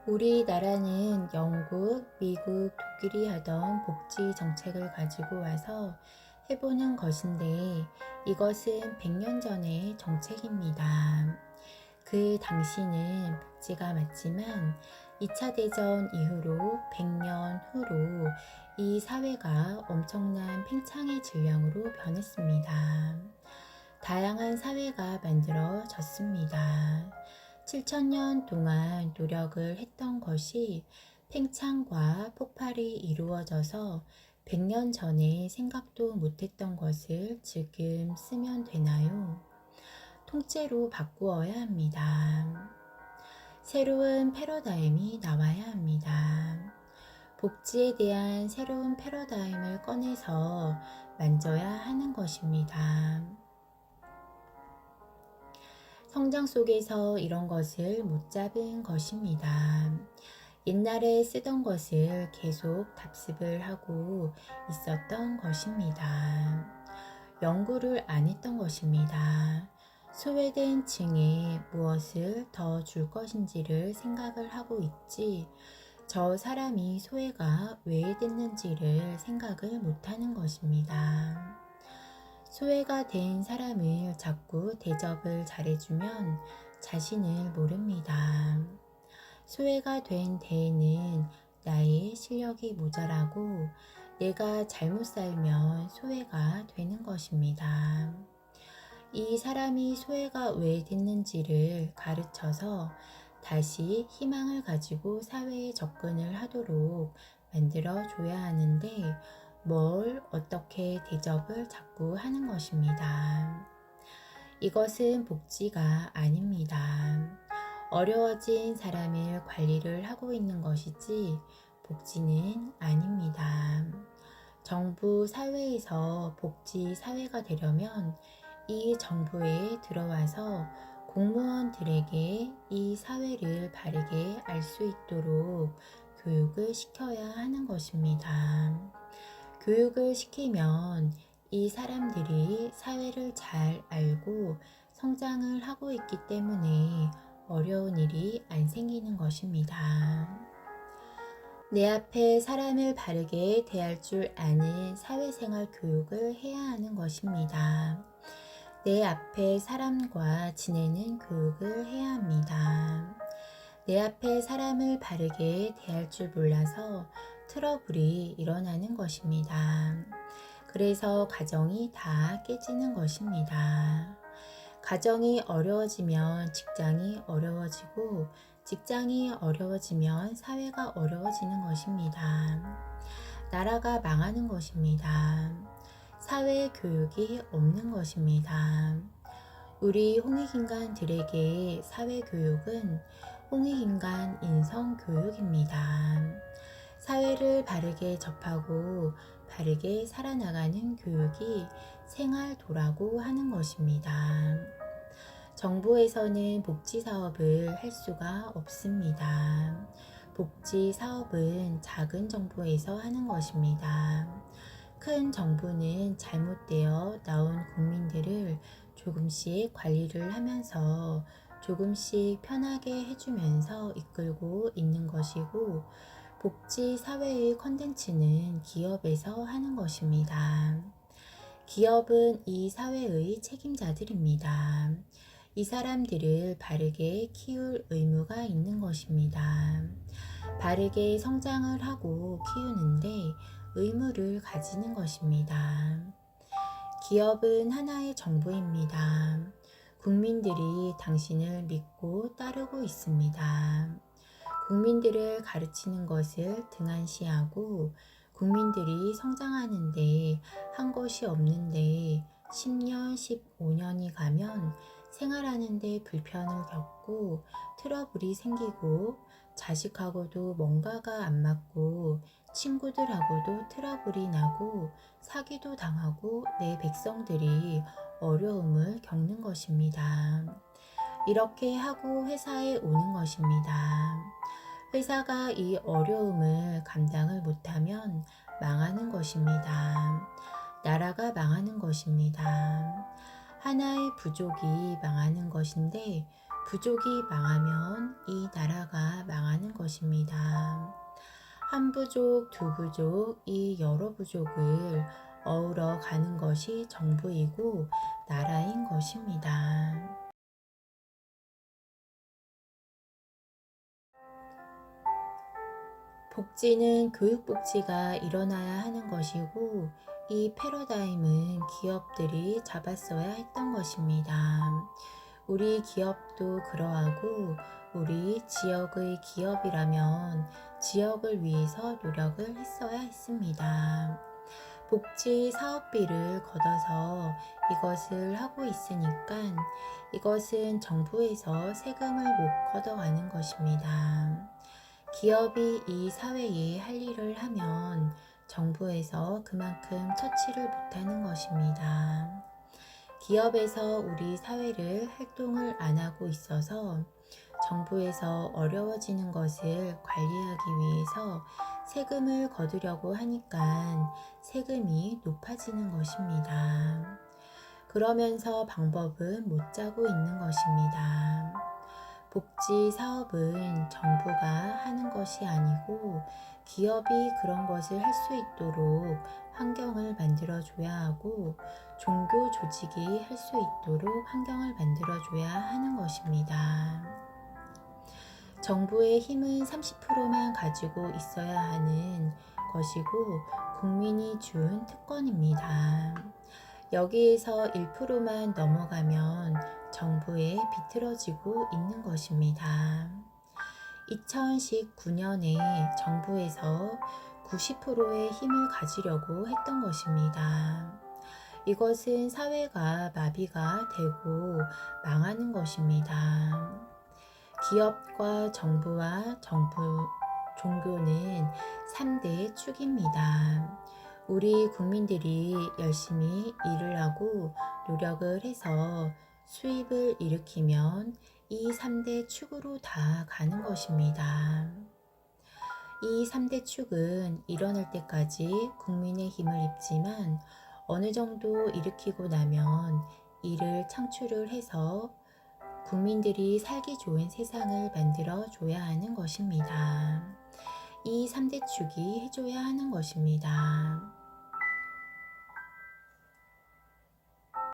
우리나라는 영국, 미국, 독일이 하던 복지 정책을 가지고 와서 해보는 것인데 이것은 100년 전의 정책입니다. 그 당시는 복지가 맞지만 2차 대전 이후로 100년 후로 이 사회가 엄청난 팽창의 질량으로 변했습니다. 다양한 사회가 만들어졌습니다. 7천년 동안 노력을 했던 것이 팽창과 폭발이 이루어져서 100년 전에 생각도 못했던 것을 지금 쓰면 되나요? 통째로 바꾸어야 합니다. 새로운 패러다임이 나와야 합니다. 복지에 대한 새로운 패러다임을 꺼내서 만져야 하는 것입니다. 성장 속에서 이런 것을 못 잡은 것입니다. 옛날에 쓰던 것을 계속 답습을 하고 있었던 것입니다. 연구를 안 했던 것입니다. 소외된 층에 무엇을 더 줄 것인지를 생각을 하고 있지, 저 사람이 소외가 왜 됐는지를 생각을 못하는 것입니다. 소외가 된 사람을 자꾸 대접을 잘해주면 자신을 모릅니다. 소외가 된 데에는 나의 실력이 모자라고 내가 잘못 살면 소외가 되는 것입니다. 이 사람이 소외가 왜 됐는지를 가르쳐서 다시 희망을 가지고 사회에 접근을 하도록 만들어 줘야 하는데 뭘 어떻게 대접을 자꾸 하는 것입니다. 이것은 복지가 아닙니다. 어려워진 사람을 관리를 하고 있는 것이지 복지는 아닙니다. 정부 사회에서 복지 사회가 되려면 이 정부에 들어와서 공무원들에게 이 사회를 바르게 알 수 있도록 교육을 시켜야 하는 것입니다. 교육을 시키면 이 사람들이 사회를 잘 알고 성장을 하고 있기 때문에 어려운 일이 안 생기는 것입니다. 내 앞에 사람을 바르게 대할 줄 아는 사회생활 교육을 해야 하는 것입니다. 내 앞에 사람과 지내는 교육을 해야 합니다. 내 앞에 사람을 바르게 대할 줄 몰라서 트러블이 일어나는 것입니다. 그래서 가정이 다 깨지는 것입니다. 가정이 어려워지면 직장이 어려워지고 직장이 어려워지면 사회가 어려워지는 것입니다. 나라가 망하는 것입니다. 사회 교육이 없는 것입니다. 우리 홍익인간들에게 사회 교육은 홍익인간 인성 교육입니다. 사회를 바르게 접하고 바르게 살아나가는 교육이 생활도라고 하는 것입니다. 정부에서는 복지 사업을 할 수가 없습니다. 복지 사업은 작은 정부에서 하는 것입니다. 큰 정부는 잘못되어 나온 국민들을 조금씩 관리를 하면서 조금씩 편하게 해주면서 이끌고 있는 것이고, 복지 사회의 컨텐츠는 기업에서 하는 것입니다. 기업은 이 사회의 책임자들입니다. 이 사람들을 바르게 키울 의무가 있는 것입니다. 바르게 성장을 하고 키우는데 의무를 가지는 것입니다. 기업은 하나의 정부입니다. 국민들이 당신을 믿고 따르고 있습니다. 국민들을 가르치는 것을 등한시하고 국민들이 성장하는데 한 것이 없는데 10년, 15년이 가면 생활하는데 불편을 겪고 트러블이 생기고 자식하고도 뭔가가 안 맞고 친구들하고도 트러블이 나고 사기도 당하고 내 백성들이 어려움을 겪는 것입니다. 이렇게 하고 회사에 오는 것입니다. 회사가 이 어려움을 감당을 못하면 망하는 것입니다. 나라가 망하는 것입니다. 하나의 부족이 망하는 것인데 부족이 망하면 이 나라가 망하는 것입니다. 한 부족, 두 부족, 이 여러 부족을 어우러 가는 것이 정부이고 나라인 것입니다. 복지는 교육복지가 일어나야 하는 것이고 이 패러다임은 기업들이 잡았어야 했던 것입니다. 우리 기업도 그러하고 우리 지역의 기업이라면 지역을 위해서 노력을 했어야 했습니다. 복지 사업비를 걷어서 이것을 하고 있으니까 이것은 정부에서 세금을 못 걷어가는 것입니다. 기업이 이 사회에 할 일을 하면 정부에서 그만큼 터치를 못하는 것입니다. 기업에서 우리 사회를 활동을 안 하고 있어서 정부에서 어려워지는 것을 관리하기 위해서 세금을 거두려고 하니까 세금이 높아지는 것입니다. 그러면서 방법은 못 짜고 있는 것입니다. 복지 사업은 정부가 하는 것이 아니고 기업이 그런 것을 할 수 있도록 환경을 만들어줘야 하고 종교 조직이 할 수 있도록 환경을 만들어줘야 하는 것입니다. 정부의 힘은 30%만 가지고 있어야 하는 것이고 국민이 준 특권입니다. 여기에서 1%만 넘어가면 정부에 비틀어지고 있는 것입니다. 2019년에 정부에서 90%의 힘을 가지려고 했던 것입니다. 이것은 사회가 마비가 되고 망하는 것입니다. 기업과 정부와 종교는 3대 축입니다. 우리 국민들이 열심히 일을 하고 노력을 해서 수입을 일으키면 이 3대 축으로 다 가는 것입니다. 이 3대 축은 일어날 때까지 국민의 힘을 입지만 어느 정도 일으키고 나면 이를 창출을 해서 국민들이 살기 좋은 세상을 만들어 줘야 하는 것입니다. 이 3대 축이 해줘야 하는 것입니다.